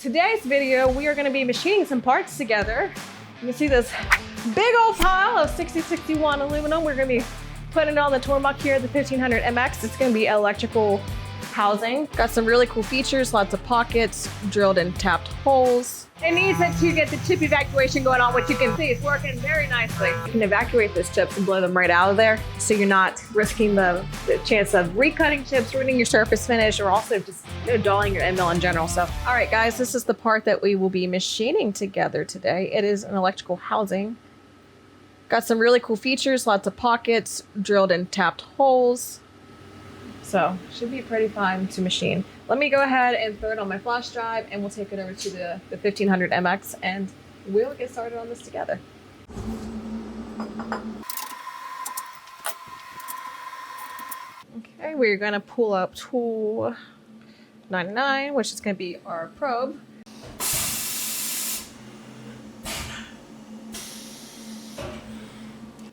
today's video, we are going to be machining some parts together. You can see this big old pile of 6061 aluminum. We're going to be putting it on the Tormach here, the 1500MX. It's going to be electrical housing. Got some really cool features, lots of pockets, drilled and tapped holes. It needs it to get the chip evacuation going on, which you can see is working very nicely. You can evacuate those chips and blow them right out of there, so you're not risking the chance of recutting chips, ruining your surface finish, or also just dulling your end mill in general. So, all right, guys, this is the part that we will be machining together today. It is an electrical housing. Got some really cool features, lots of pockets, drilled and tapped holes. So should be pretty fun to machine. Let me go ahead and throw it on my flash drive and we'll take it over to the 1500MX and we'll get started on this together. Okay, we're gonna pull up tool 99, which is gonna be our probe.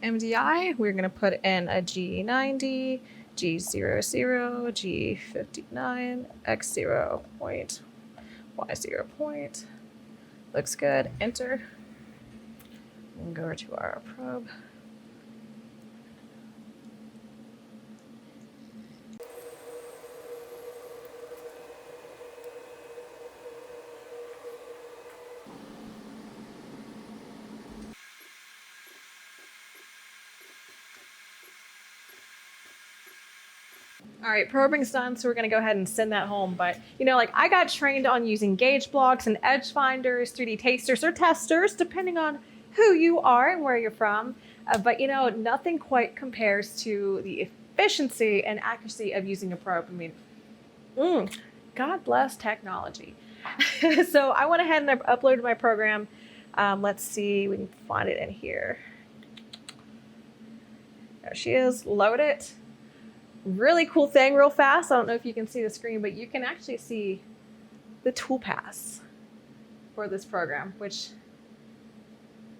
MDI, we're gonna put in a G90, G00, G59, X0 point, Y0 point. Looks good. Enter. And go over to our probe. All right, probing's done, so we're gonna go ahead and send that home. But you know, like I got trained on using gauge blocks and edge finders, 3D tasters or testers, depending on who you are and where you're from. But you know, nothing quite compares to the efficiency and accuracy of using a probe. I mean, God bless technology. So I went ahead and uploaded my program. Let's see, we can find it in here. There she is, load it. Really cool thing real fast. I don't know if you can see the screen, but you can actually see the toolpaths for this program, which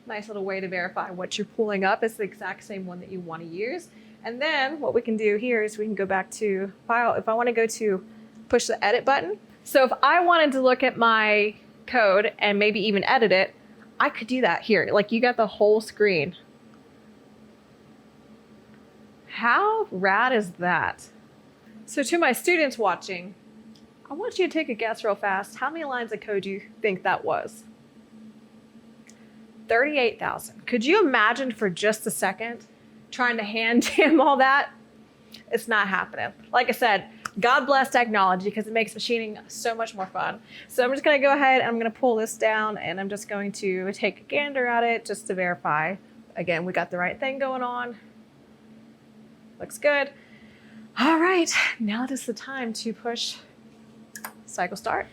nice little way to verify what you're pulling up is the exact same one that you want to use. And then what we can do here is we can go back to file. If I want to go to push the edit button. So if I wanted to look at my code and maybe even edit it, I could do that here. Like you got the whole screen. How rad is that? So to my students watching, I want you to take a guess real fast. How many lines of code do you think that was? 38,000. Could you imagine for just a second trying to hand jam all that? It's not happening. Like I said, God bless technology because it makes machining so much more fun. So I'm just gonna go ahead and I'm gonna pull this down and I'm just going to take a gander at it just to verify. Again, we got the right thing going on. Looks good. All right, now it is the time to push cycle start.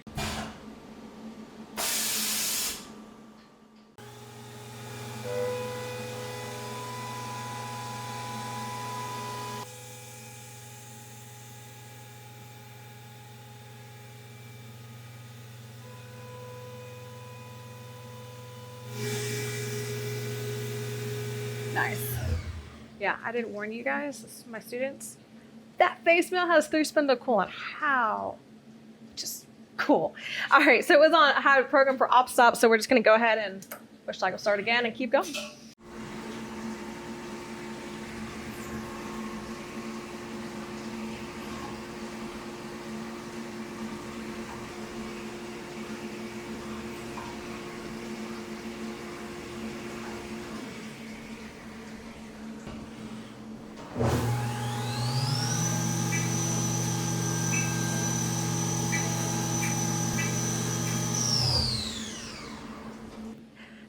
Nice. Yeah, I didn't warn you guys, my students. That face mill has 3 spindle coolant. How? Just cool. All right, so it was on how to program for op stop, so we're just gonna go ahead and push cycle start again and keep going.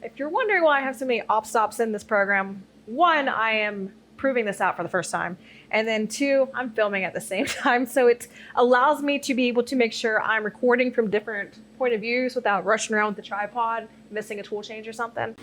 If you're wondering why I have so many op stops in this program, 1, I am proving this out for the first time. And then 2, I'm filming at the same time. So it allows me to be able to make sure I'm recording from different point of views without rushing around with the tripod, missing a tool change or something.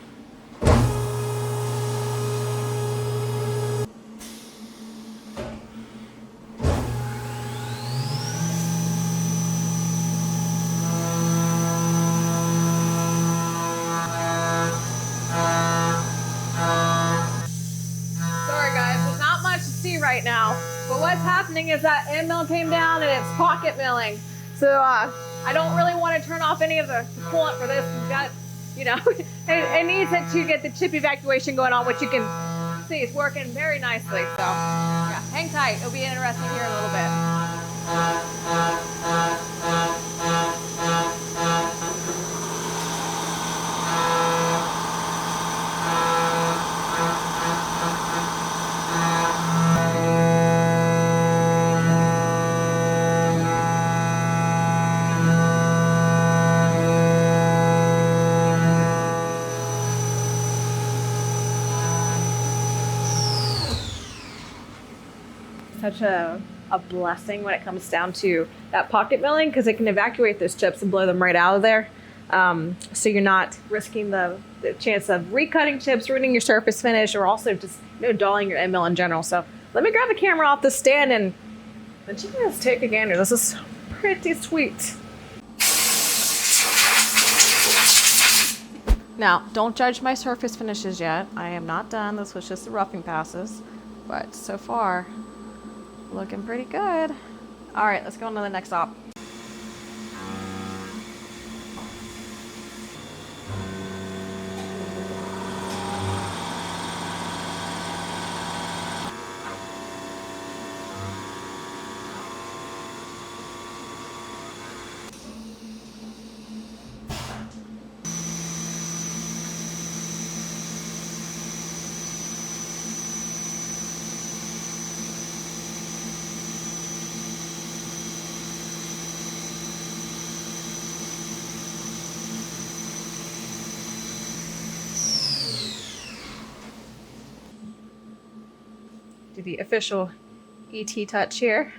Right now, but what's happening is that end mill came down and it's pocket milling. So I I don't really want to turn off any of the coolant for this. We've got, you know, it needs it to get the chip evacuation going on, which you can see is working very nicely. So yeah, hang tight. It'll be interesting here in a little bit. Such a blessing when it comes down to that pocket milling, because it can evacuate those chips and blow them right out of there. So you're not risking the chance of recutting chips, ruining your surface finish, or also just, you know, dulling your end mill in general. So let me grab the camera off the stand and let you guys take a gander. This is pretty sweet. Now, don't judge my surface finishes yet. I am not done. This was just the roughing passes, but so far, looking pretty good. All right, let's go on to the next op. Do the official ET touch here.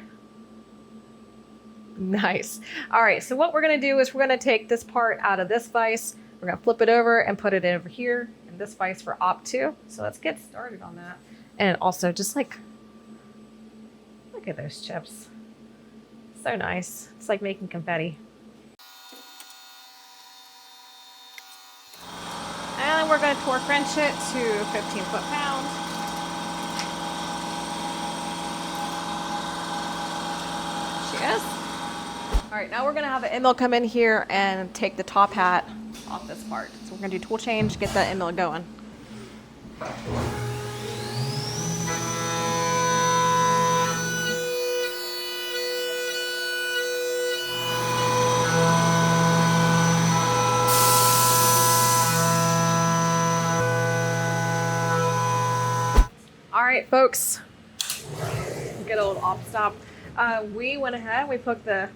Nice. All right, so what we're gonna do is we're gonna take this part out of this vise. We're gonna flip it over and put it over here in this vise for op 2. So let's get started on that. And also just like, look at those chips. So nice. It's like making confetti. And then we're gonna torque wrench it to 15 foot-pounds. Yes. All right, now we're gonna have the end mill come in here and take the top hat off this part. So we're gonna do tool change, get that end mill going. All right, folks, good old op stop. We went ahead, we took the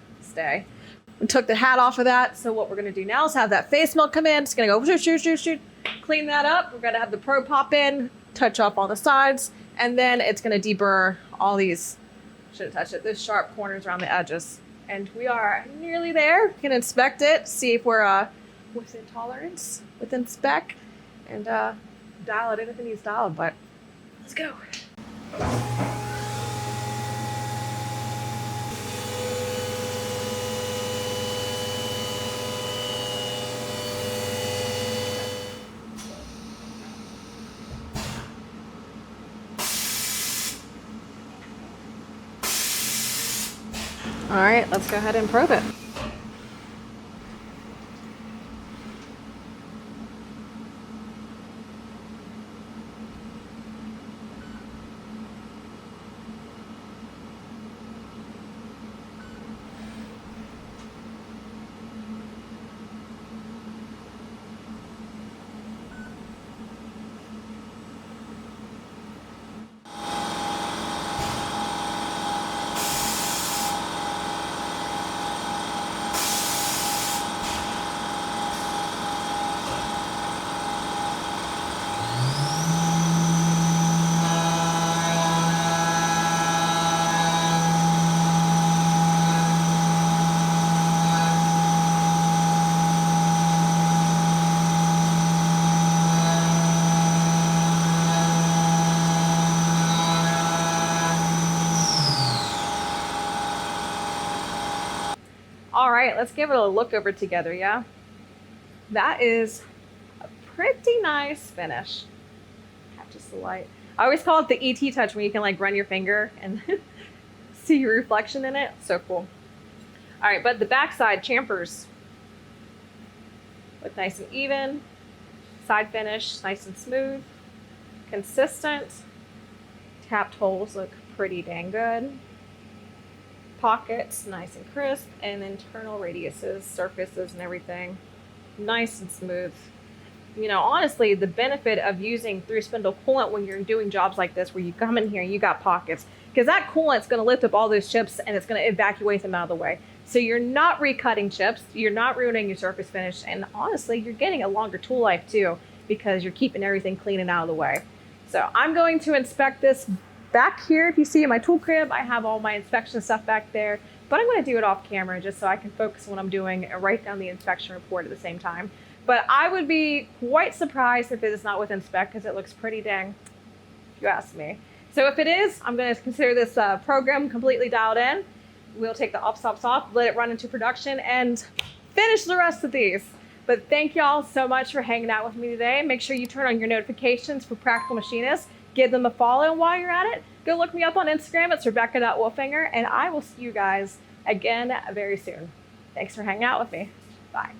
hat off of that. So what we're gonna do now is have that face mill come in. It's gonna go shoot, clean that up. We're gonna have the probe pop in, touch up on the sides, and then it's gonna deburr all these, shouldn't touch it, those sharp corners around the edges. And we are nearly there. We can inspect it, see if we're within tolerance, within spec, and dial it in if it needs dialed, but let's go. All right, let's go ahead and probe it. All right, let's give it a look over together, yeah? That is a pretty nice finish. Catches the light. I always call it the ET touch, when you can like run your finger and see your reflection in it. So cool. All right, but the backside chamfers look nice and even. Side finish, nice and smooth, consistent. Tapped holes look pretty dang good. Pockets, nice and crisp, and internal radiuses, surfaces, and everything, nice and smooth. You know, honestly, the benefit of using through spindle coolant when you're doing jobs like this, where you come in here and you got pockets, because that coolant's going to lift up all those chips and it's going to evacuate them out of the way. So you're not recutting chips, you're not ruining your surface finish, and honestly, you're getting a longer tool life too, because you're keeping everything clean and out of the way. So I'm going to inspect this back here. If you see in my tool crib, I have all my inspection stuff back there, but I'm going to do it off camera just so I can focus on what I'm doing and write down the inspection report at the same time. But I would be quite surprised if it is not with inspect, because it looks pretty dang, if you ask me. So if it is, I'm going to consider this program completely dialed in. We'll take the op-stops off, let it run into production, and finish the rest of these. But thank y'all so much for hanging out with me today. Make sure you turn on your notifications for Practical Machinist. Give them a follow, and while you're at it, go look me up on Instagram. It's Rebecca.Wolfinger, and I will see you guys again very soon. Thanks for hanging out with me. Bye.